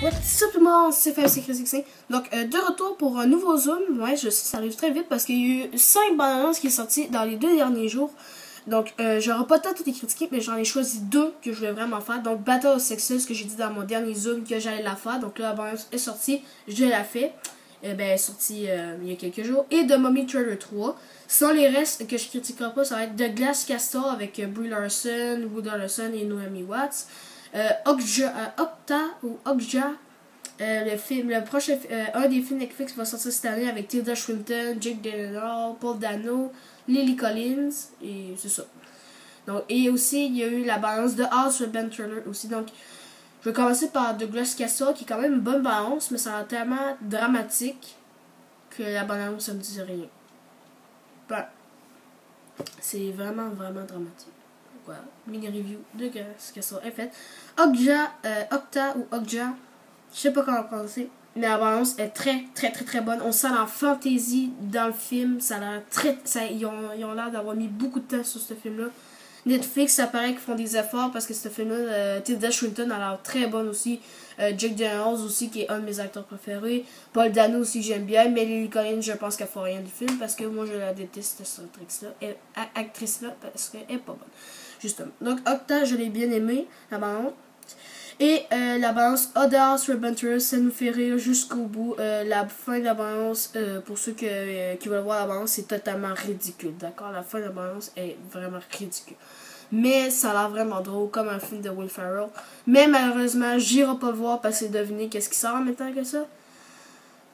What's up tout le monde, c'est FMC. Donc de retour pour un nouveau zoom. Ouais, je sais, ça arrive très vite parce qu'il y a eu 5 bandes annonces qui sont sorties dans les 2 derniers jours. Donc j'aurai pas le temps de toutes les critiquer, mais j'en ai choisi 2 que je voulais vraiment faire. Donc Battle of Sexes, que j'ai dit dans mon dernier zoom que j'allais la faire. Donc là la bande annonce est sortie, je l'ai fait. Elle est sortie il y a quelques jours. Et The Mummy Trailer 3. Sinon les restes que je critiquerai pas, ça va être The Glass Castle avec Brie Larson, Woody Harrelson et Naomi Watts. Okja ou Okja, le prochain, un des films Netflix va sortir cette année avec Tilda Swinton, Jake Gyllenhaal, Paul Dano, Lily Collins et c'est ça. Donc et aussi il y a eu la balance de House with Ben Trailer aussi. Donc je vais commencer par The Glass Castle qui est quand même une bonne balance, mais ça a tellement dramatique que la balance ça me dit rien. Ben, c'est vraiment dramatique. Voilà, mini review de Glass Castle est faite. Okja ou Okja, je sais pas comment prononcer, mais la balance est très bonne. On sent la fantaisie dans le film. Ça a l'air ils ont l'air d'avoir mis beaucoup de temps sur ce film-là. Netflix, ça paraît qu'ils font des efforts parce que ce film-là, Tilda Swinton a l'air très bonne aussi. Jake Gyllenhaal aussi, qui est un de mes acteurs préférés. Paul Dano aussi, que j'aime bien. Mais Lily Collins, je pense qu'elle fait rien du film parce que moi, je la déteste, cette actrice-là, parce qu'elle est pas bonne. Justement. Donc, Okja, je l'ai bien aimé, la balance. Et la balance Audace Reventure, ça nous fait rire jusqu'au bout. La fin de la balance, pour ceux qui veulent voir la balance, c'est totalement ridicule. D'accord? La fin de la balance est vraiment ridicule. Mais ça a l'air vraiment drôle, comme un film de Will Ferrell. Mais malheureusement, j'irai pas le voir parce que devinez qu'est-ce qui sort en même temps que ça?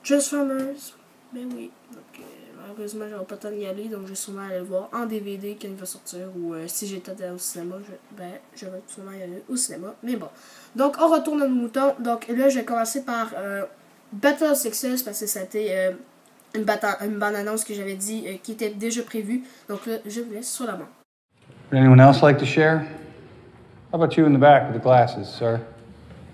Transformers. Ben oui. Donc, malheureusement, j'aurai pas le temps d'y aller, donc je vais sûrement aller le voir en DVD quand il va sortir. Ou si j'étais au cinéma, je vais sûrement y aller au cinéma. Mais bon. Donc, on retourne à nos moutons. Donc, là, je vais commencer par Battle of Sexes parce que c'était une bande-annonce que j'avais dit qui était déjà prévue. Donc là, je vous laisse sur la main. Would anyone else like to share? How about you in the back with the glasses, sir?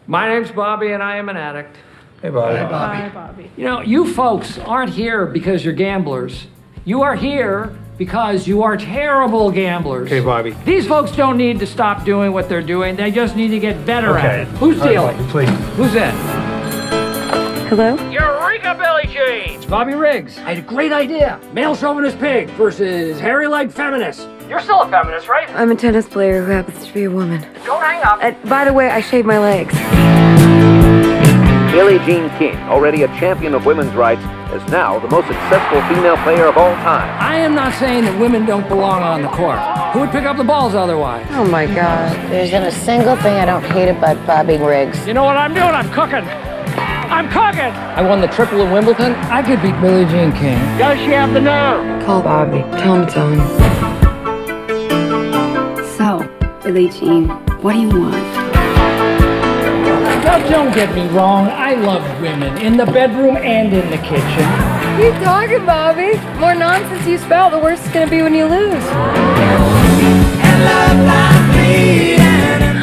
My name's Bobby, and I am an addict. Hey, Bobby. Hi, Bobby. Hi, Bobby. You know, you folks aren't here because you're gamblers. You are here because you are terrible gamblers. Okay, Bobby. These folks don't need to stop doing what they're doing. They just need to get better at it. Who's dealing? Bobby, please. Who's in? Hello? Eureka, Billy Jean! It's Bobby Riggs. I had a great idea. Male chauvinist pig versus hairy-legged feminist. You're still a feminist, right? I'm a tennis player who happens to be a woman. Don't hang up. By the way, I shave my legs. Billie Jean King, already a champion of women's rights, is now the most successful female player of all time. I am not saying that women don't belong on the court. Who would pick up the balls otherwise? Oh my God. There isn't a single thing I don't hate about Bobby Riggs. You know what I'm doing? I'm cooking. I'm cooking! I won the triple in Wimbledon. I could beat Billie Jean King. Does she have the nerve? Call Bobby. Tell him it's on. So, Billie Jean, what do you want? Now, don't get me wrong. I love women in the bedroom and in the kitchen. Keep talking, Bobby. The more nonsense you spell, the worse it's gonna be when you lose.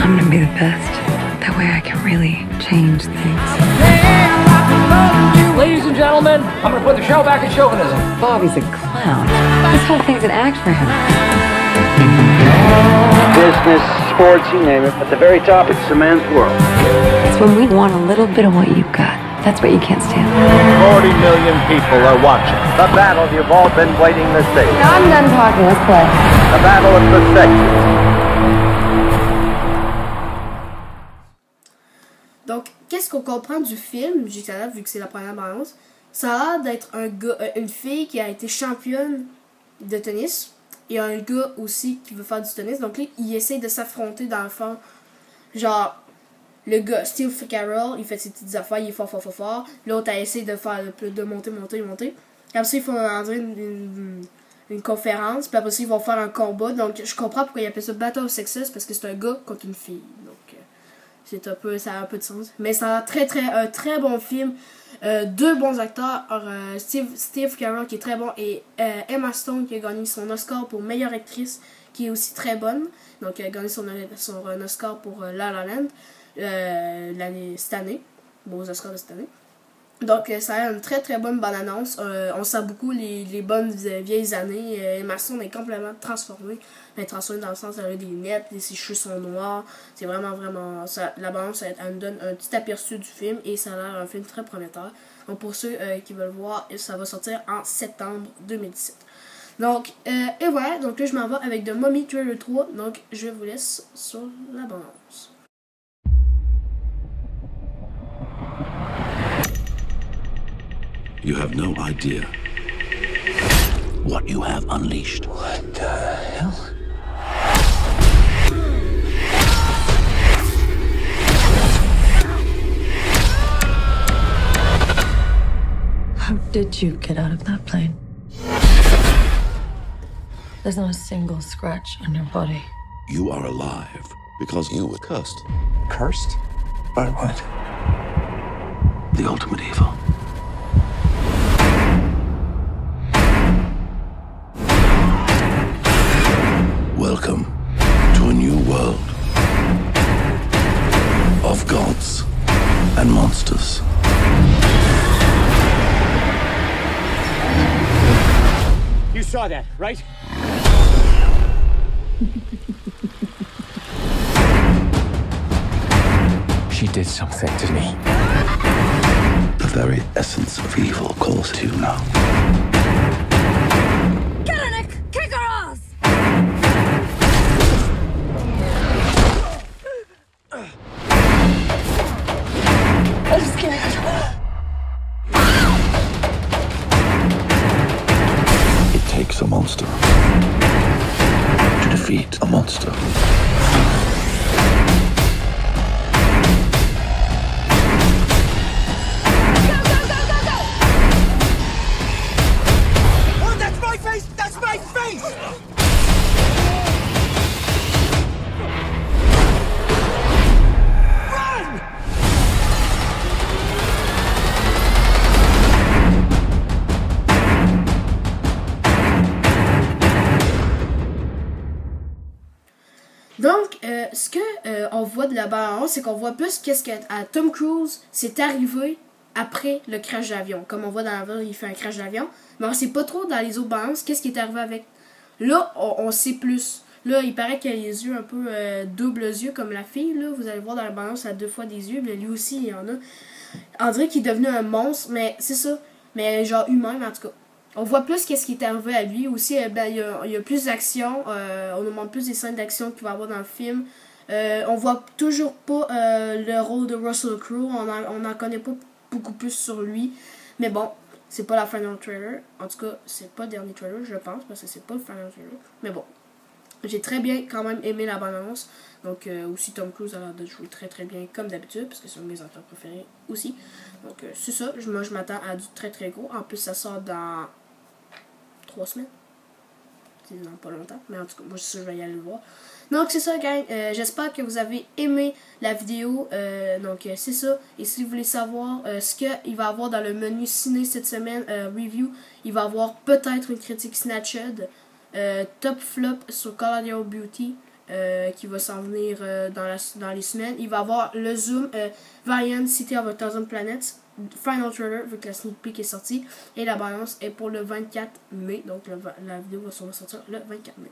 I'm gonna be the best. That way I can really change things. Ladies and gentlemen, I'm gonna put the show back in chauvinism. Bobby's a clown. This whole thing's an act for him. Business, sports, you name it. At the very top, it's the man's world. It's when we want a little bit of what you've got. That's what you can't stand. 40 million people are watching. The battle you've all been waiting to see. Now I'm done talking. Let's play. The battle of the sexes. Donc, qu'est-ce qu'on comprend du film, jusqu'à là, vu que c'est la première balance? Ça a l'air d'être une fille qui a été championne de tennis et un gars aussi qui veut faire du tennis. Donc là, ils essayent de s'affronter dans le fond. Genre, le gars, Steve Carell, il fait ses petites affaires, il est fort. L'autre a essayé de faire de monter. Et après ça, ils font une conférence, puis après ça, ils vont faire un combat. Donc, je comprends pourquoi ils appellent ça Battle of Sexes, parce que c'est un gars contre une fille. Donc, ça a un peu de sens. Mais c'est un très bon film. 2 bons acteurs. Steve Carell qui est très bon et Emma Stone qui a gagné son Oscar pour meilleure actrice qui est aussi très bonne. Donc elle a gagné son Oscar pour La La Land cette année. Beaux Oscars de cette année. Donc, ça a une très très bonne bande-annonce. On sent beaucoup les bonnes vieilles années. Emma Stone est complètement transformée. Elle est transformée dans le sens elle a des lunettes, ses cheveux sont noirs. C'est vraiment, vraiment... la bande-annonce, elle nous donne un petit aperçu du film et ça a l'air un film très prometteur. Donc, pour ceux qui veulent voir, ça va sortir en septembre 2017. Donc, et voilà. Donc là, je m'en vais avec The Mummy Trailer 3. Donc, je vous laisse sur la bande-annonce. You have no idea what you have unleashed. What the hell? How did you get out of that plane? There's not a single scratch on your body. You are alive because you were cursed. Cursed? By what? The ultimate evil. Welcome to a new world of gods and monsters. You saw that, right? She did something to me. The very essence of evil calls to you now. Get her, Nick! Kick her ass! I'm scared. It takes a monster to defeat a monster. Donc, ce que on voit de la bande-annonce, c'est qu'on voit plus qu'est-ce qu'à Tom Cruise c'est arrivé après le crash d'avion. Comme on voit dans la ville, il fait un crash d'avion. Mais on sait pas trop dans les autres bandes qu'est-ce qui est arrivé avec. Là, on sait plus. Là, il paraît qu'il a les yeux un peu doubles yeux comme la fille. Là, vous allez voir dans la bande-annonce, elle a 2 fois des yeux. Mais lui aussi, il y en a. On dirait qu'il est devenu un monstre, mais c'est ça. Mais genre humain, en tout cas. On voit plus qu'est-ce qui est arrivé à lui. Aussi, il y a plus d'action. On nous montre plus des scènes d'action qu'il va y avoir dans le film. On voit toujours pas le rôle de Russell Crowe. On n'en connaît pas beaucoup plus sur lui. Mais bon, c'est pas la final trailer. En tout cas, c'est pas le dernier trailer, je pense, parce que c'est pas le final trailer. Mais bon, j'ai très bien quand même aimé la bande-annonce. Donc, aussi Tom Cruise a l'air de jouer très très bien comme d'habitude, parce que c'est un de mes acteurs préférés aussi. Donc, c'est ça. Moi, je m'attends à du très très gros. En plus, ça sort dans 3 semaines. C'est dans pas longtemps. Mais en tout cas, moi, je suis sûr que je vais y aller le voir. Donc, c'est ça, gang. J'espère que vous avez aimé la vidéo. Donc, c'est ça. Et si vous voulez savoir ce qu'il va y avoir dans le menu ciné cette semaine, review, il va y avoir peut-être une critique Snatched, top flop sur Call of Duty, qui va s'en venir dans les semaines. Il va y avoir le Zoom Variant City of a Thousand Planets, final trailer, vu que la sneak peek est sortie. Et la balance est pour le 24 mai. Donc, la vidéo va sûrement sortir le 24 mai.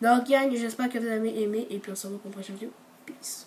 Donc, gang, j'espère que vous avez aimé. Et puis, on se revoit pour une prochaine vidéo. Peace.